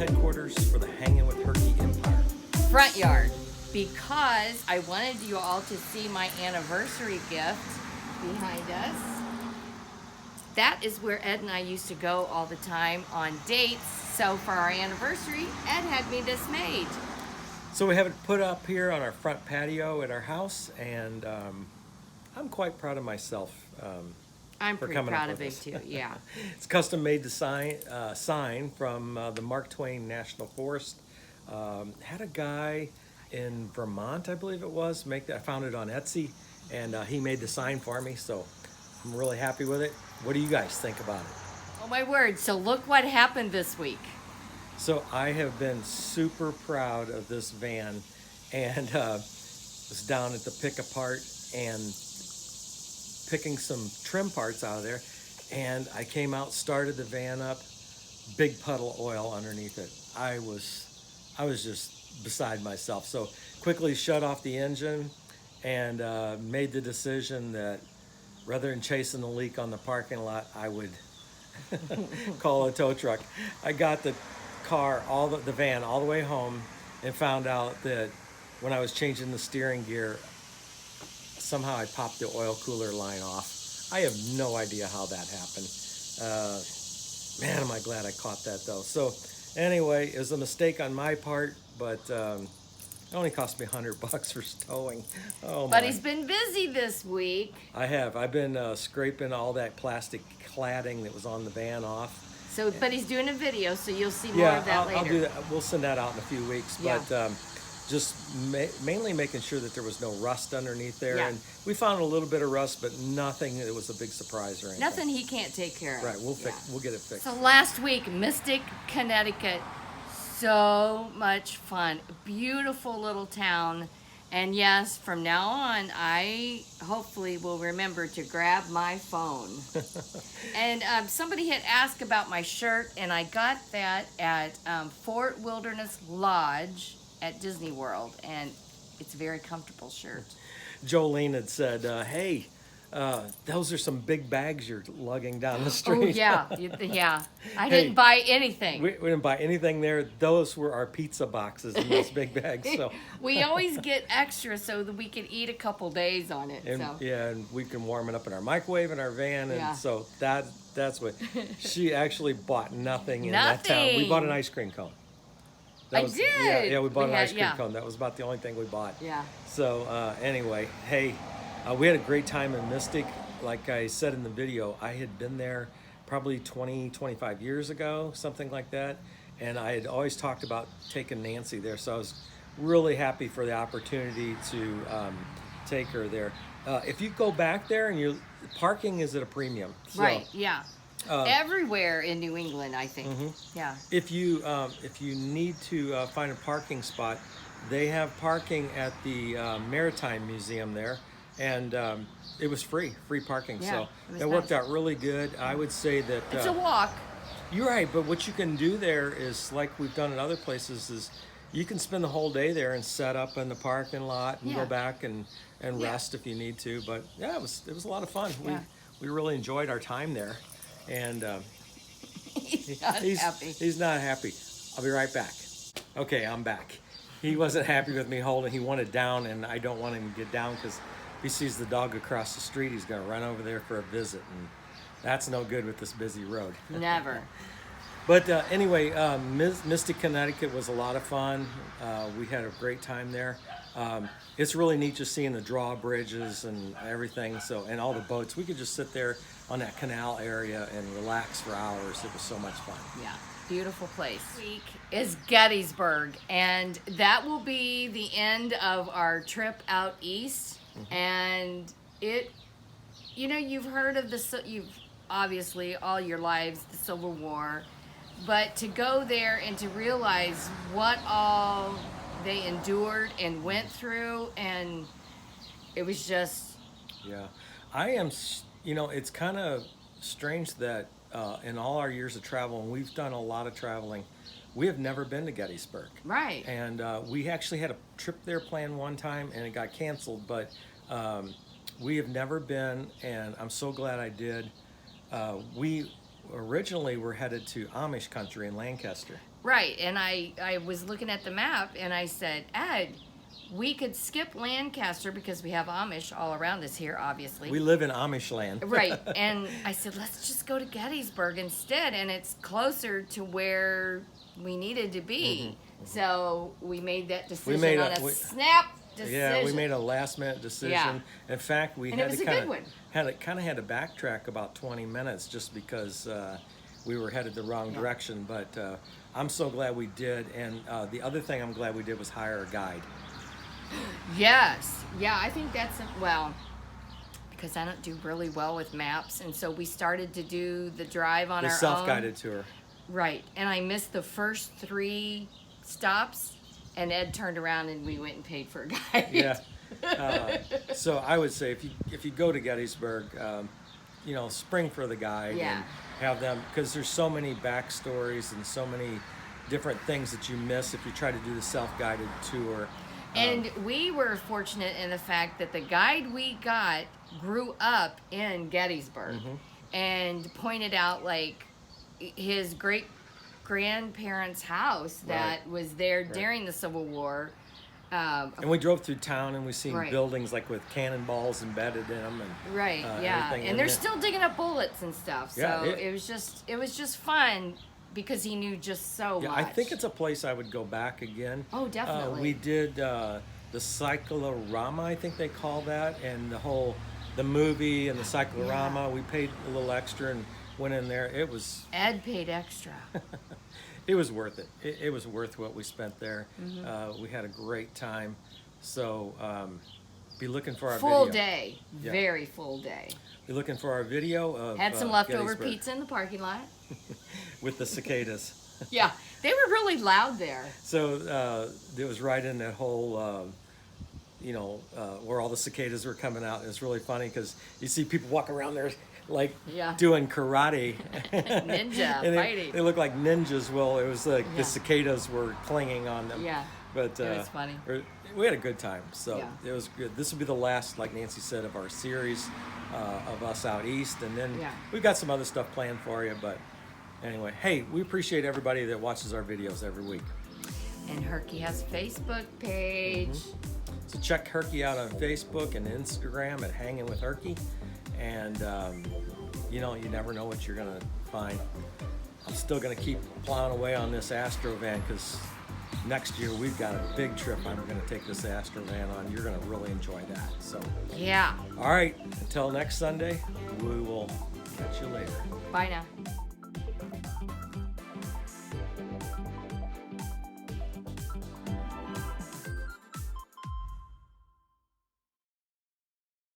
headquarters for the Hanging with Herky Empire? Front yard, because I wanted you all to see my anniversary gift behind us. That is where Ed and I used to go all the time on dates. So for our anniversary, Ed had me this made. So we have it put up here on our front patio at our house, and I'm quite proud of myself. I'm for pretty coming up proud of with it this. too, yeah. It's custom made sign from the Mark Twain National Forest. Had a guy in Vermont, I believe it was, make that. I found it on Etsy, and he made the sign for me, so I'm really happy with it. What do you guys think about it? Oh my word, so look what happened this week. So I have been super proud of this van, and was down at the pick apart and picking some trim parts out of there, and I came out, started the van up, big puddle of oil underneath it. I was just beside myself. So quickly shut off the engine and made the decision that rather than chasing the leak on the parking lot, I would call a tow truck. I got the car, the van, all the way home, and found out that when I was changing the steering gear, somehow I popped the oil cooler line off. I have no idea how that happened. Man, am I glad I caught that though. So anyway, it was a mistake on my part, but it only cost me $100 for towing. Oh my. But he's been busy this week. I have. I've been scraping all that plastic cladding that was on the van off. So, but he's doing a video, so you'll see more of that later. I'll do that. We'll send that out in a few weeks. Yeah. But just mainly making sure that there was no rust underneath there. Yeah. And we found a little bit of rust, but nothing that was a big surprise or anything. Nothing he can't take care of. Right, we'll get it fixed. So last week, Mystic, Connecticut, so much fun. Beautiful little town. And yes, from now on, I hopefully will remember to grab my phone. And somebody had asked about my shirt, and I got that at Fort Wilderness Lodge at Disney World, and it's a very comfortable shirt. Jolene had said, hey, those are some big bags you're lugging down the street. Oh, yeah, yeah. I Hey, didn't buy anything. We didn't buy anything there. Those were our pizza boxes in those big bags. So We always get extra so that we can eat a couple days on it. and So. yeah, and we can warm it up in our microwave in our van, and Yeah. so that's what she actually bought nothing in that town. We Nothing. bought an ice cream cone. I did. Yeah, we bought We an had- ice cream yeah. cone. That was about the only thing we bought. Yeah. So anyway, hey, we had a great time in Mystic. Like I said in the video, I had been there probably 20, 25 years ago, something like that. And I had always talked about taking Nancy there. So I was really happy for the opportunity to take her there. If you go back there and parking is at a premium. So, Right, yeah. Everywhere in New England, I think. Yeah. If you need to find a parking spot, they have parking at the Maritime Museum there, and it was free parking. Yeah, So it was that worked nice. out really good. I would say that It's a walk. you're right, but what you can do there is like we've done in other places is you can spend the whole day there and set up in the parking lot and Yeah. go back and Yeah. rest if you need to. But yeah, it was a lot of fun. Yeah. We really enjoyed our time there, and. He's not happy. He's not happy. I'll be right back. Okay, I'm back. He wasn't happy with me holding. He wanted down, and I don't want him to get down because if he sees the dog across the street, he's going to run over there for a visit, and that's no good with this busy road. Never. But anyway, Mystic, Connecticut was a lot of fun. We had a great time there. It's really neat just seeing the drawbridges and everything. So, and all the boats. We could just sit there on that canal area and relax for hours. It was so much fun. Yeah. Beautiful place. Week is Gettysburg, and that will be the end of our trip out east. And you've heard of you've obviously all your lives, the Civil War. But to go there and to realize what all they endured and went through, and it was just... Yeah. I am, it's kind of strange that in all our years of travel, and we've done a lot of traveling, we have never been to Gettysburg. Right. And we actually had a trip there planned one time, and it got canceled, but we have never been, and I'm so glad I did. originally we're headed to Amish country in Lancaster. Right, and I was looking at the map, and I said, Ed, we could skip Lancaster because we have Amish all around us here, obviously. We live in Amish land. Right, and I said, let's just go to Gettysburg instead, and it's closer to where we needed to be. So we made that decision snap decision. Yeah, we made a last minute decision. Yeah. In fact, we And had it was to a good one. had to backtrack about 20 minutes just because we were headed the wrong direction. But I'm so glad we did. And the other thing I'm glad we did was hire a guide. Yes. Yeah, I think that's, because I don't do really well with maps. And so we started to do the drive on The our own. self-guided tour. Right. And I missed the first 3 stops, and Ed turned around and we went and paid for a guide. Yeah. So I would say if you go to Gettysburg, spring for the guide and have them, because there's so many backstories and so many different things that you miss if you try to do the self-guided tour. And we were fortunate in the fact that the guide we got grew up in Gettysburg and pointed out like his great grandparents' house that was there during the Civil War. And we drove through town and we seen buildings like with cannonballs embedded in them and and they're still digging up bullets and stuff. So it was just fun because he knew just so much. I think it's a place I would go back again. Oh, definitely. We did the cyclorama, I think they call that, and the movie and the cyclorama. We paid a little extra and went in there. It was Ed paid extra. It was worth it. It was worth what we spent there. We had a great time. So be looking for our full video. Day, very full day. Be looking for our video of had some leftover Gettysburg pizza in the parking lot. with the cicadas. Yeah, they were really loud there. So it was right in that whole, where all the cicadas were coming out. It was really funny because you see people walking around there like doing karate. Ninja fighting. They look like ninjas. Well, it was like the cicadas were clinging on them. Yeah, but it was funny. We had a good time, so it was good. This will be the last, like Nancy said, of our series of us out east, and then we've got some other stuff planned for you. But anyway, hey, we appreciate everybody that watches our videos every week. And Herky has a Facebook page. So check Herky out on Facebook and Instagram at Hanging with Herky. And, you never know what you're going to find. I'm still going to keep plowing away on this Astro van because next year we've got a big trip I'm going to take this Astro van on. You're going to really enjoy that. So, yeah. All right. Until next Sunday, we will catch you later. Bye now.